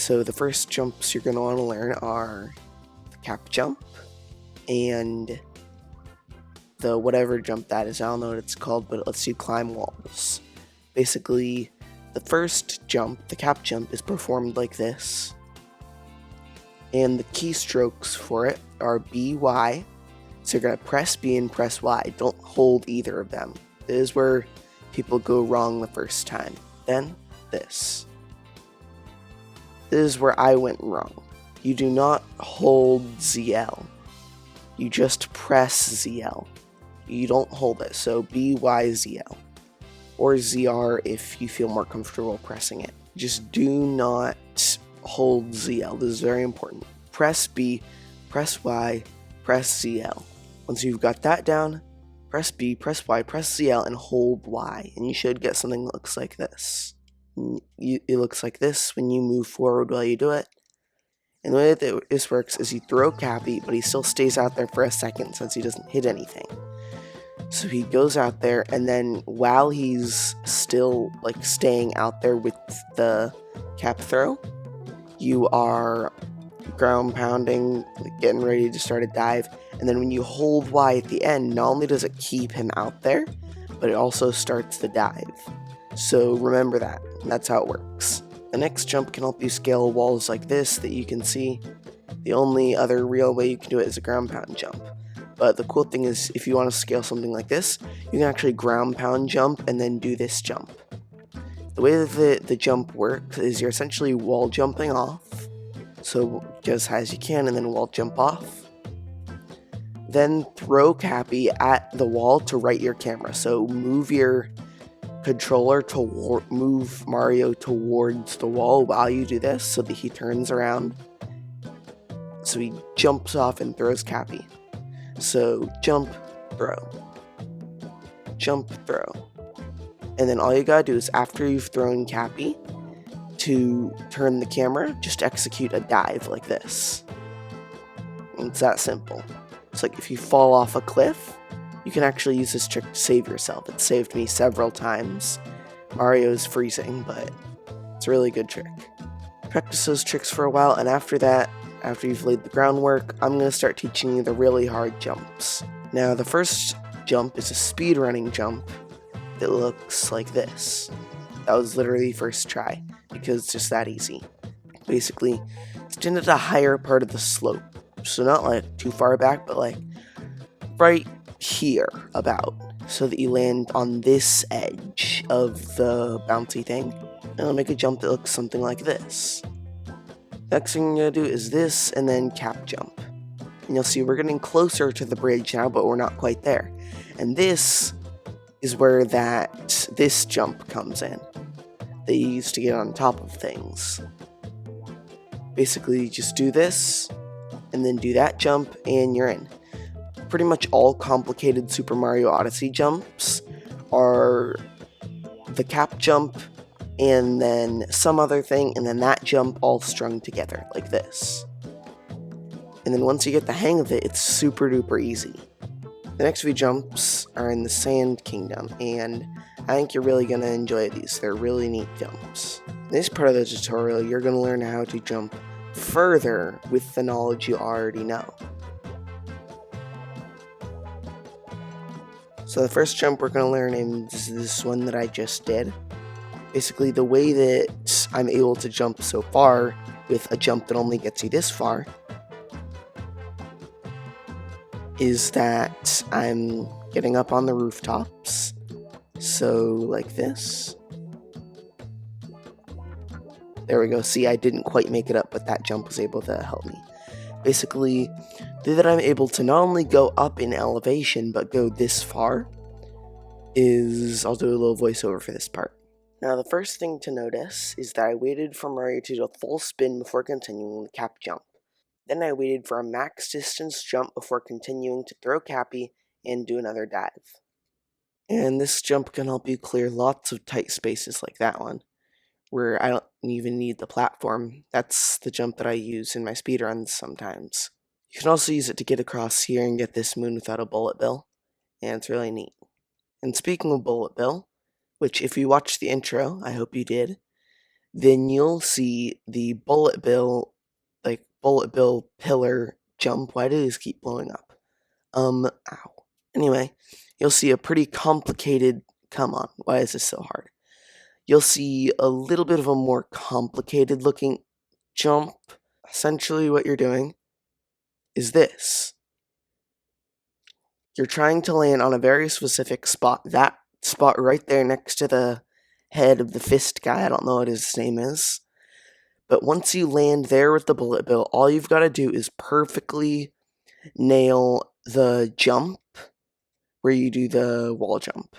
So the first jumps you're going to want to learn are the cap jump and the whatever jump that is. I don't know what it's called, but it lets you climb walls. Basically, the first jump, the cap jump, is performed like this. And the keystrokes for it are B, Y. So you're going to press B and press Y. Don't hold either of them. This is where people go wrong the first time. Then this. This is where I went wrong. You do not hold ZL. You just press ZL. You don't hold it. So BYZL. Or ZR if you feel more comfortable pressing it. Just do not hold ZL. This is very important. Press B, press Y, press ZL. Once you've got that down, press B, press Y, press ZL, and hold Y. And you should get something that looks like this. It looks like this when you move forward while you do it. And the way that this works is you throw Cappy, but he still stays out there for a second since he doesn't hit anything. So he goes out there, and then while he's still staying out there with the cap throw, you are ground pounding, getting ready to start a dive. And then when you hold Y at the end, not only does it keep him out there, but it also starts the dive. So remember that. That's how it works. The next jump can help you scale walls like this that you can see. The only other real way you can do it is a ground pound jump. But the cool thing is, if you want to scale something like this, you can actually ground pound jump and then do this jump. The way that the jump works is you're essentially wall jumping off. So get as high as you can and then wall jump off. Then throw Cappy at the wall to right your camera. So move your controller to move Mario towards the wall while you do this so that he turns around. So he jumps off and throws Cappy. So jump, throw. Jump, throw. And then all you gotta do is after you've thrown Cappy, to turn the camera, just execute a dive like this. It's that simple. It's like if you fall off a cliff, you can actually use this trick to save yourself. It saved me several times. Mario's freezing, but it's a really good trick. Practice those tricks for a while, and after that, after you've laid the groundwork, I'm going to start teaching you the really hard jumps. Now, the first jump is a speedrunning jump that looks like this. That was literally first try, because it's just that easy. Basically, stand at a higher part of the slope. So not too far back, but right here about. So that you land on this edge of the bouncy thing. And I'll make a jump that looks something like this. Next thing you're going to do is this, and then cap jump. And you'll see we're getting closer to the bridge now, but we're not quite there. And this is where this jump comes in. They used to get on top of things. Basically, just do this, and then do that jump, and you're in. Pretty much all complicated Super Mario Odyssey jumps are the cap jump, and then some other thing, and then that jump all strung together, like this. And then once you get the hang of it, it's super duper easy. The next few jumps are in the Sand Kingdom, and I think you're really going to enjoy these. They're really neat jumps. In this part of the tutorial, you're going to learn how to jump further with the knowledge you already know. So the first jump we're going to learn is this one that I just did. Basically, the way that I'm able to jump so far with a jump that only gets you this far is that I'm getting up on the rooftops. So, like this. There we go. See, I didn't quite make it up, but that jump was able to help me. Basically, the way that I'm able to not only go up in elevation, but go this far is... I'll do a little voiceover for this part. Now, the first thing to notice is that I waited for Mario to do a full spin before continuing the cap jump. Then I waited for a max distance jump before continuing to throw Cappy and do another dive. And this jump can help you clear lots of tight spaces like that one, where I don't even need the platform. That's the jump that I use in my speedruns sometimes. You can also use it to get across here and get this moon without a bullet bill, and it's really neat. And speaking of bullet bill, which if you watched the intro, I hope you did, then you'll see the bullet bill pillar jump. Why do these keep blowing up? Ow. Anyway, you'll see a pretty complicated, come on, why is this so hard? You'll see a little bit of a more complicated looking jump. Essentially what you're doing is this. You're trying to land on a very specific spot, that spot right there next to the head of the fist guy. I don't know what his name is. But once you land there with the bullet bill, all you've got to do is perfectly nail the jump where you do the wall jump.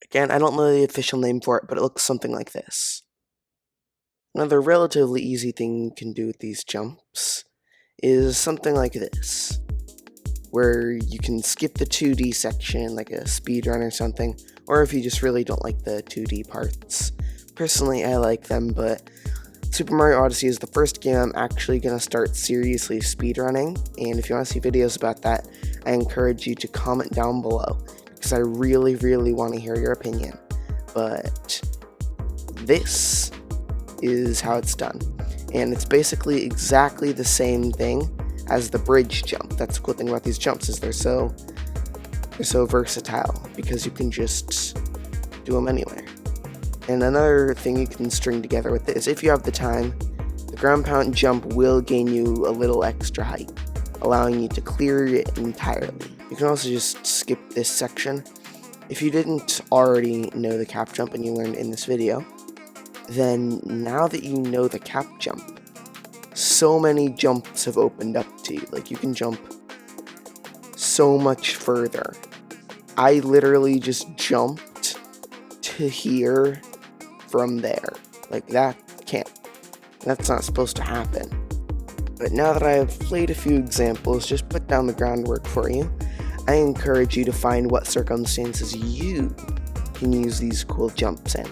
Again, I don't know the official name for it, but it looks something like this. Another relatively easy thing you can do with these jumps is something like this, where you can skip the 2D section like a speedrun or something, or if you just really don't like the 2D parts. Personally, I like them, but Super Mario Odyssey is the first game I'm actually going to start seriously speedrunning, and if you want to see videos about that, I encourage you to comment down below, because I really, really want to hear your opinion. But this is how it's done, and it's basically exactly the same thing as the bridge jump. That's the cool thing about these jumps, is they're so versatile, because you can just do them anywhere. And another thing you can string together with this, if you have the time, the ground pound jump will gain you a little extra height, allowing you to clear it entirely. You can also just skip this section. If you didn't already know the cap jump and you learned in this video, then now that you know the cap jump, so many jumps have opened up to you. Like, you can jump so much further. I literally just jumped to here from there. Like, that's not supposed to happen. But now that I have played a few examples, just put down the groundwork for you, I encourage you to find what circumstances you can use these cool jumps in.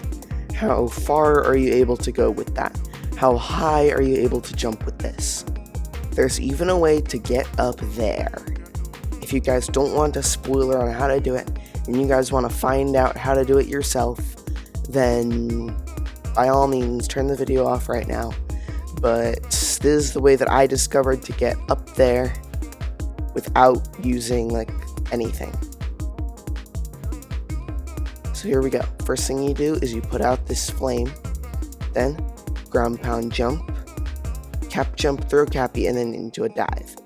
How far are you able to go with that? How high are you able to jump with this? There's even a way to get up there. If you guys don't want a spoiler on how to do it, and you guys want to find out how to do it yourself, then by all means turn the video off right now. But this is the way that I discovered to get up there without using like anything. So here we go. First thing you do is you put out this flame, then ground pound jump, cap jump, throw cappy, and then into a dive.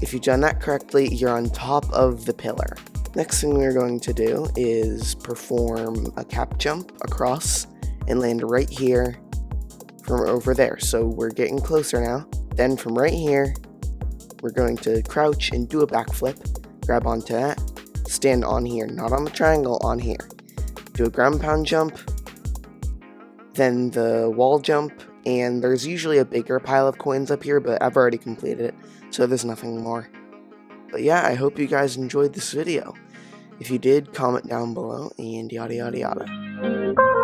If you've done that correctly, you're on top of the pillar. Next thing we're going to do is perform a cap jump across and land right here from over there. So we're getting closer now. Then from right here, we're going to crouch and do a backflip, grab onto that, stand on here, not on the triangle, on here. Do a ground pound jump, then the wall jump, and there's usually a bigger pile of coins up here, but I've already completed it, so there's nothing more. But yeah, I hope you guys enjoyed this video. If you did, comment down below, and yada yada yada.